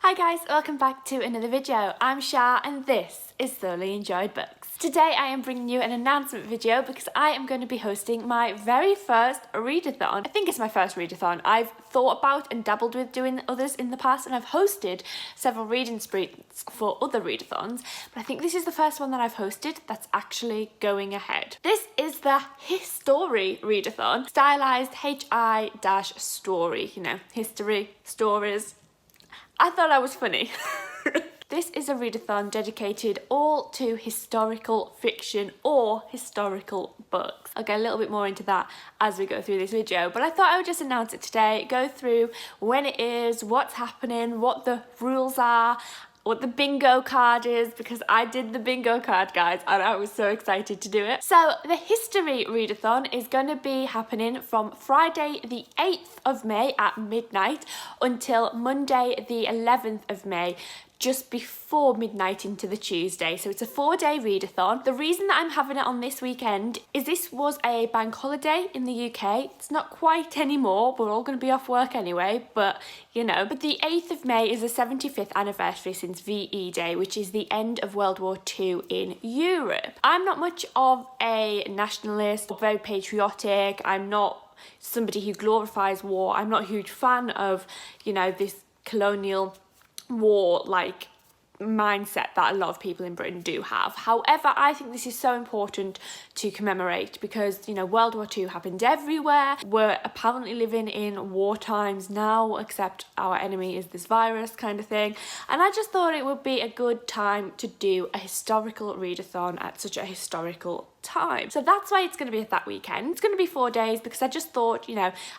Hi guys, welcome back to another video. I'm Shah and this is Thoroughly Enjoyed Books. Today I am bringing you an announcement video because I am going to be hosting my very first readathon. I think it's my first readathon. I've thought about and dabbled with doing others in the past, and I've hosted several reading sprints for other readathons, but I think this is the first one that I've hosted that's actually going ahead. This is the History Readathon, stylized HI-story, history, stories. I thought I was funny. This is a readathon dedicated all to historical fiction or historical books. I'll get a little bit more into that as we go through this video, but I thought I would just announce it today, go through when it is, what's happening, what the rules are, what the bingo card is, because I did the bingo card, guys, and I was so excited to do it. So the History Readathon is going to be happening from Friday the 8th of May at midnight until Monday the 11th of May, just before midnight into the Tuesday. So it's a 4-day readathon. The reason that I'm having it on this weekend is this was a bank holiday in the UK. It's not quite anymore. We're all going to be off work anyway, but But the 8th of May is the 75th anniversary since VE Day, which is the end of World War II in Europe. I'm not much of a nationalist, very patriotic. I'm not somebody who glorifies war. I'm not a huge fan of, this colonial war mindset that a lot of people in Britain do have. However, I think this is so important to commemorate because, World War II happened everywhere. We're apparently living in war times now, except our enemy is this virus kind of thing. And I just thought it would be a good time to do a historical readathon at such a historical time. So that's why it's going to be that weekend. It's going to be 4 days because I just thought,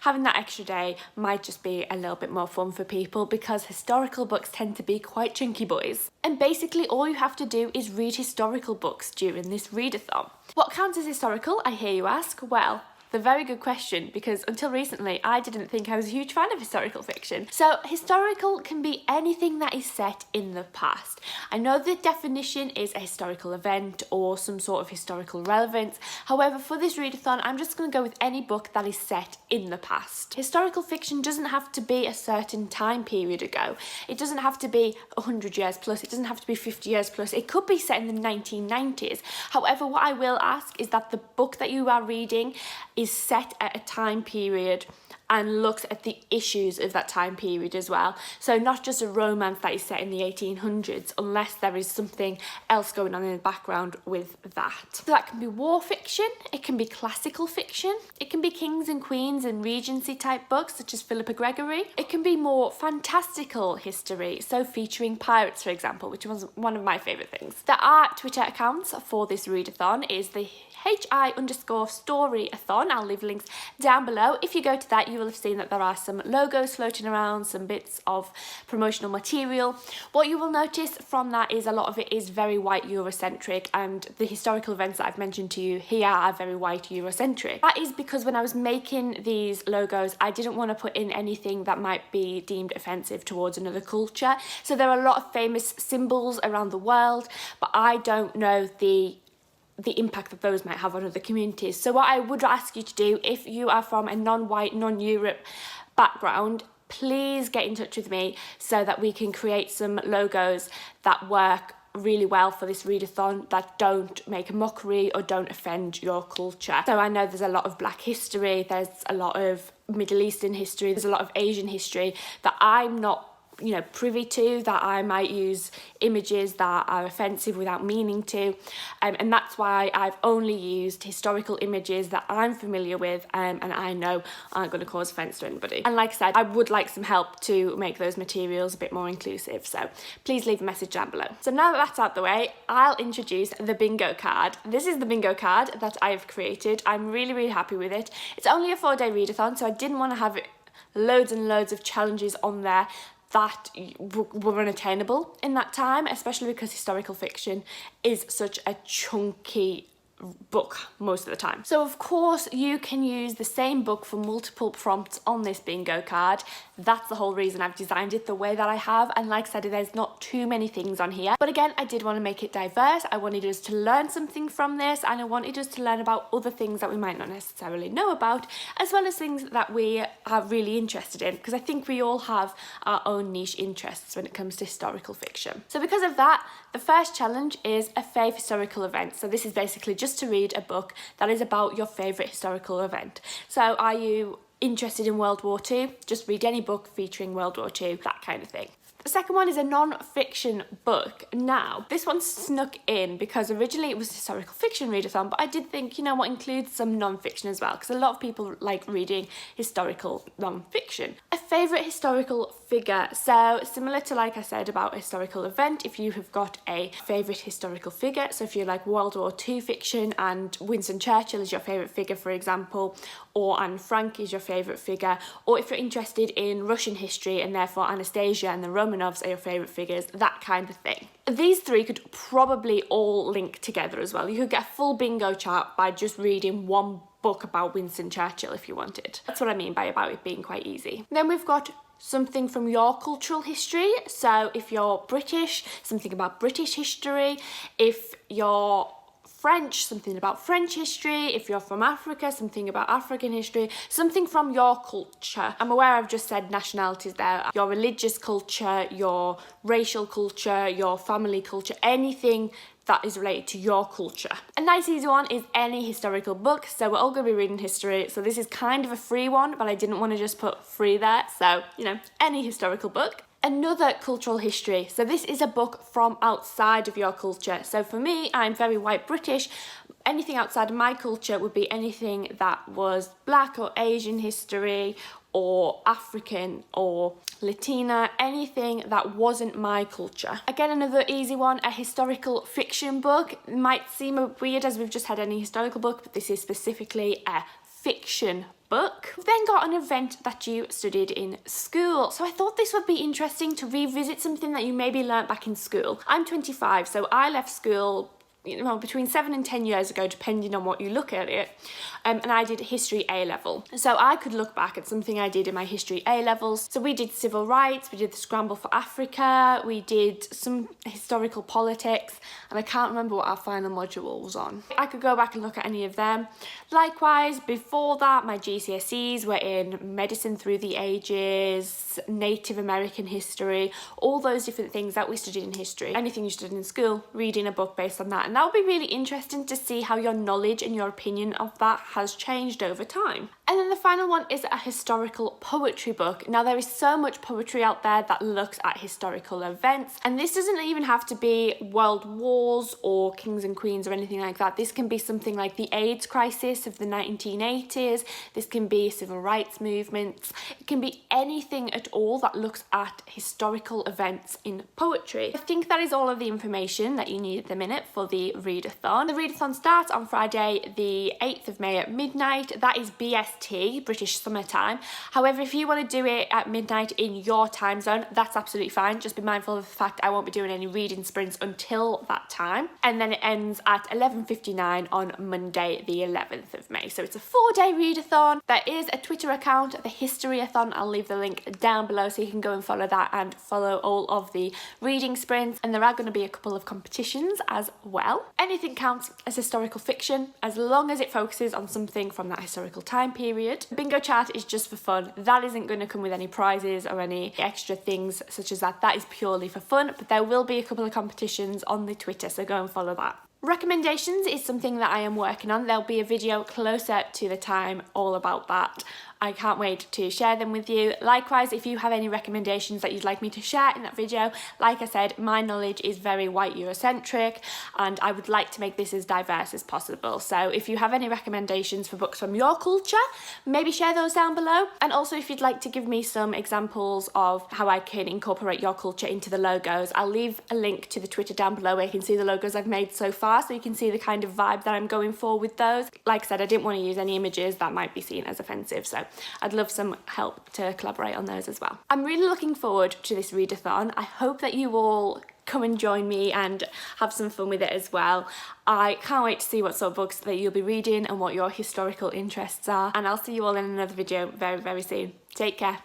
having that extra day might just be a little bit more fun for people because historical books tend to be quite chunky boys. And basically all you have to do is read historical books during this readathon. What counts as historical, I hear you ask? Well, the very good question, because until recently I didn't think I was a huge fan of historical fiction. So historical can be anything that is set in the past. I know the definition is a historical event or some sort of historical relevance. However, for this readathon, I'm just going to go with any book that is set in the past. Historical fiction doesn't have to be a certain time period ago. It doesn't have to be 100 years plus. It doesn't have to be 50 years plus. It could be set in the 1990s. However, what I will ask is that the book that you are reading is set at a time period and looks at the issues of that time period as well. So not just a romance that is set in the 1800s, unless there is something else going on in the background with that. So that can be war fiction, it can be classical fiction, it can be kings and queens and regency type books such as Philippa Gregory. It can be more fantastical history, so featuring pirates, for example, which was one of my favourite things. There are Twitter accounts for this readathon. Is the HI_storyathon. I'll leave links down below. If you go to that, you will have seen that there are some logos floating around, some bits of promotional material. What you will notice from that is a lot of it is very white Eurocentric, and the historical events that I've mentioned to you here are very white Eurocentric. That is because when I was making these logos, I didn't want to put in anything that might be deemed offensive towards another culture. So there are a lot of famous symbols around the world, but I don't know the impact that those might have on other communities. So what I would ask you to do, if you are from a non-white, non-Europe background, please get in touch with me so that we can create some logos that work really well for this readathon, that don't make a mockery or don't offend your culture. So I know there's a lot of Black history, there's a lot of Middle Eastern history, there's a lot of Asian history that I'm not privy to, that I might use images that are offensive without meaning to, and that's why I've only used historical images that I'm familiar with and I know aren't going to cause offence to anybody. And like I said, I would like some help to make those materials a bit more inclusive, so please leave a message down below. So now that that's out the way, I'll introduce the bingo card. This is the bingo card that I've created. I'm really happy with it. It's only a 4-day readathon, so I didn't want to have loads and loads of challenges on there that were unattainable in that time, especially because historical fiction is such a chunky book most of the time. So of course you can use the same book for multiple prompts on this bingo card. That's the whole reason I've designed it the way that I have, and like I said, there's not too many things on here, but again, I did want to make it diverse. I wanted us to learn something from this, and I wanted us to learn about other things that we might not necessarily know about, as well as things that we are really interested in, because I think we all have our own niche interests when it comes to historical fiction. So because of that, the first challenge is a fave historical event. So this is basically just to read a book that is about your favourite historical event. So are you interested in World War II? Just read any book featuring World War II, that kind of thing. The second one is a non-fiction book. Now, this one snuck in because originally it was a historical fiction readathon, but I did think, you know what, include some non-fiction as well, because a lot of people like reading historical non-fiction. A favourite historical figure. So similar to, like I said, about a historical event, if you have got a favourite historical figure, so if you like World War II fiction and Winston Churchill is your favourite figure, for example, or Anne Frank is your favourite figure, or if you're interested in Russian history and therefore Anastasia and the Romanovs are your favourite figures, that kind of thing. These three could probably all link together as well. You could get a full bingo chart by just reading one book about Winston Churchill if you wanted. That's what I mean by about it being quite easy. Then we've got something from your cultural history. So if you're British, something about British history. If you're French, something about French history. If you're from Africa, something about African history, something from your culture. I'm aware I've just said nationalities there. Your religious culture, your racial culture, your family culture, anything that is related to your culture. A nice easy one is any historical book. So we're all going to be reading history. So this is kind of a free one, but I didn't want to just put free there. So, you know, any historical book. Another cultural history. So this is a book from outside of your culture. So for me, I'm very white British. Anything outside of my culture would be anything that was Black or Asian history or African or Latina, anything that wasn't my culture. Again, another easy one, a historical fiction book. It might seem weird as we've just had any historical book, but this is specifically a fiction book. We've then got an event that you studied in school. So I thought this would be interesting to revisit something that you maybe learnt back in school. I'm 25, so I left school, you know, between 7 and 10 years ago, depending on what you look at it, and I did history A-level. So I could look back at something I did in my history A-levels. So we did civil rights, we did the scramble for Africa, we did some historical politics, and I can't remember what our final module was on. I could go back and look at any of them. Likewise, before that, my GCSEs were in medicine through the ages, Native American history, all those different things that we studied in history. Anything you studied in school, reading a book based on that. And that would be really interesting to see how your knowledge and your opinion of that has changed over time. And then the final one is a historical poetry book. Now, there is so much poetry out there that looks at historical events, and this doesn't even have to be world wars or kings and queens or anything like that. This can be something like the AIDS crisis of the 1980s. This can be civil rights movements. It can be anything at all that looks at historical events in poetry. I think that is all of the information that you need at the minute for the readathon. The readathon starts on Friday the 8th of May at midnight. That is BST, British Summer Time. However, if you want to do it at midnight in your time zone, that's absolutely fine. Just be mindful of the fact I won't be doing any reading sprints until that time. And then it ends at 11:59 on Monday the 11th of May. So it's a 4-day readathon. There is a Twitter account, the Historyathon. I'll leave the link down below so you can go and follow that and follow all of the reading sprints. And there are going to be a couple of competitions as well. Anything counts as historical fiction as long as it focuses on something from that historical time period. The bingo chart is just for fun. That isn't going to come with any prizes or any extra things such as that. That is purely for fun, but there will be a couple of competitions on the Twitter, so go and follow that. Recommendations is something that I am working on. There'll be a video closer to the time all about that. I can't wait to share them with you. Likewise, if you have any recommendations that you'd like me to share in that video, like I said, my knowledge is very white Eurocentric and I would like to make this as diverse as possible. So if you have any recommendations for books from your culture, maybe share those down below. And also if you'd like to give me some examples of how I can incorporate your culture into the logos, I'll leave a link to the Twitter down below where you can see the logos I've made so far, so you can see the kind of vibe that I'm going for with those. Like I said, I didn't want to use any images that might be seen as offensive, so I'd love some help to collaborate on those as well. I'm really looking forward to this readathon. I hope that you all come and join me and have some fun with it as well. I can't wait to see what sort of books that you'll be reading and what your historical interests are, and I'll see you all in another video very, very soon. Take care.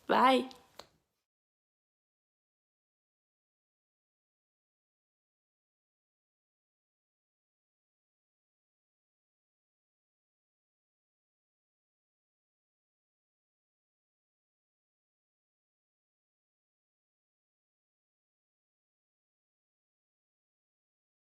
Bye.